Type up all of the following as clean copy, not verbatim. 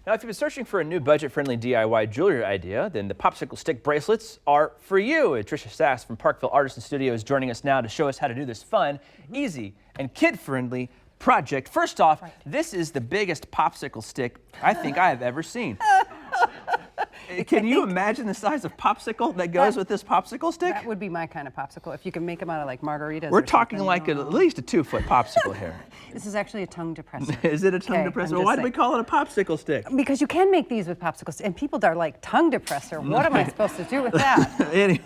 Now, if you've been searching for a new budget-friendly DIY jewelry idea, then the popsicle stick bracelets are for you. And Tricia Szasz from Parkville Artisans Studio is joining us now to show us how to do this fun, easy, and kid-friendly project. First off, this is the biggest popsicle stick I think I have ever seen. Can you imagine the size of popsicle that goes with this popsicle stick? That would be my kind of popsicle, if you can make them out of like margaritas. We're talking like at least a 2-foot popsicle here. This is actually a tongue depressor. Is it a tongue depressor? Why do we call it a popsicle stick? Because you can make these with popsicle sticks, and people are like, tongue depressor, what am I supposed to do with that? Anyway.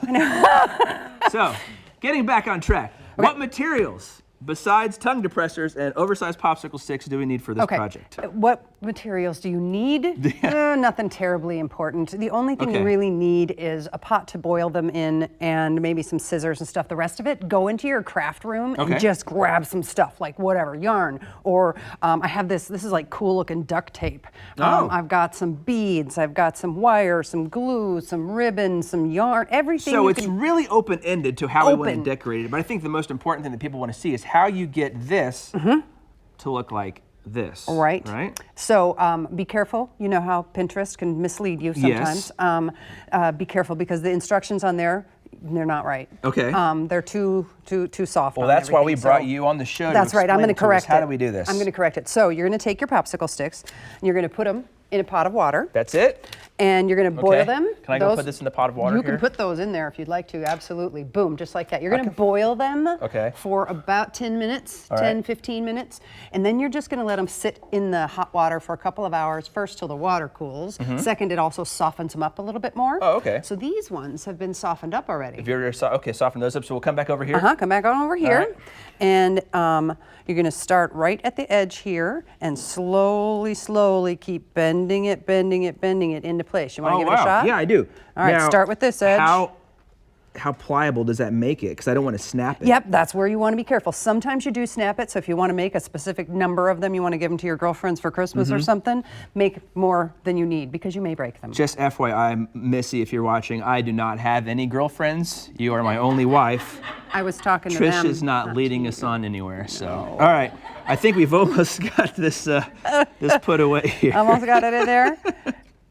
So, getting back on track, what materials besides tongue depressors and oversized popsicle sticks do we need for this project? What materials do you need? Nothing terribly important. The only thing you really need is a pot to boil them in and maybe some scissors and stuff. The rest of it, go into your craft room and just grab some stuff, like whatever, yarn, or I have this is like cool looking duct tape. I've got some beads, I've got some wire, some glue, some ribbon, some yarn, everything. So it's really open-ended to how we want to decorate it, but I think the most important thing that people want to see is how you get this to look like this. Right. So be careful. You know how Pinterest can mislead you sometimes. Yes. Be careful because the instructions on there, they're not right. Okay. They're too soft. Well, that's why we brought you on the show. That's right. I'm going to correct it. How do we do this? I'm going to correct it. So you're going to take your popsicle sticks and you're going to put them in a pot of water. That's it? And you're going to boil them. Can I go put this in the pot of water You can put those in there if you'd like to, absolutely. Boom, just like that. You're going to boil them for about 10 minutes, 15 minutes. And then you're just going to let them sit in the hot water for a couple of hours, first till the water cools. Second, it also softens them up a little bit more. Oh, okay. So these ones have been softened up already. If you're, soften those up. So we'll come back over here? Come back on over here. And you're going to start right at the edge here and slowly keep bending it into place. You want to give it a shot? Yeah, I do. All right, start with this edge. How pliable does that make it? Because I don't want to snap it. Yep, that's where you want to be careful. Sometimes you do snap it, so if you want to make a specific number of them, you want to give them to your girlfriends for Christmas or something, make more than you need because you may break them. Just FYI, Missy, if you're watching, I do not have any girlfriends. You are my only wife. I was talking to them. Tricia's not leading us on anywhere, so. All right, I think we've almost got this, this put away here. Almost got it in there.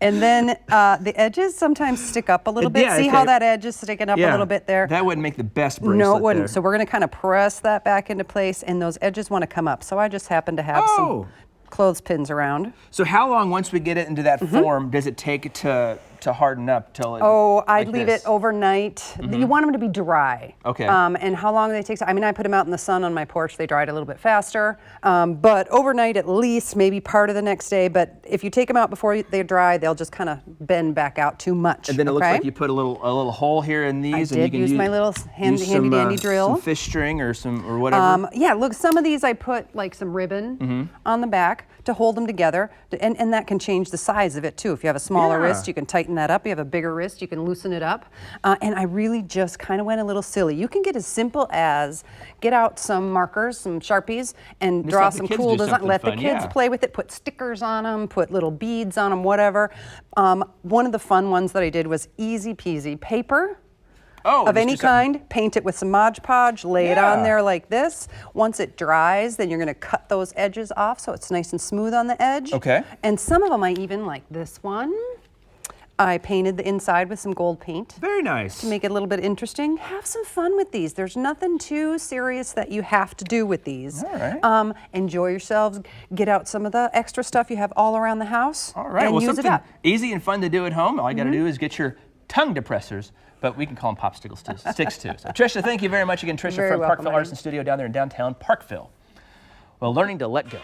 And then the edges sometimes stick up a little bit. See how that edge is sticking up a little bit there? That wouldn't make the best bracelet. No, it wouldn't. There. So we're going to kind of press that back into place, and those edges want to come up. So I just happen to have some clothespins around. So how long, once we get it into that form, does it take to harden up till it? I'd leave it overnight. You want them to be dry. Okay. And how long they take? I mean, I put them out in the sun on my porch. They dried a little bit faster. But overnight at least, maybe part of the next day. But if you take them out before they dry, they'll just kind of bend back out too much. And then it looks like you put a little hole here in these. I did use my little handy dandy drill. Some fish string or whatever. Yeah, look, some of these I put like some ribbon on the back to hold them together. And that can change the size of it too. If you have a smaller wrist, you can tighten that up. You have a bigger wrist, you can loosen it up. And I really just kind of went a little silly. You can get as simple as get out some markers, some Sharpies, and draw some cool design. Let the kids play with it, put stickers on them, put little beads on them, whatever. One of the fun ones that I did was easy peasy paper. Of any kind, paint it with some Mod Podge, lay it on there like this. Once it dries, then you're going to cut those edges off so it's nice and smooth on the edge. Okay. And some of them I even, like this one, I painted the inside with some gold paint. Very nice. To make it a little bit interesting. Have some fun with these. There's nothing too serious that you have to do with these. All right. Enjoy yourselves. Get out some of the extra stuff you have all around the house. All right. And use it up. Easy and fun to do at home. All you got to do is get your tongue depressors, but we can call them popsicle sticks too. So, Tricia, thank you very much again. Tricia from Parkville Artisans Studio down there in downtown Parkville. Well, learning to let go.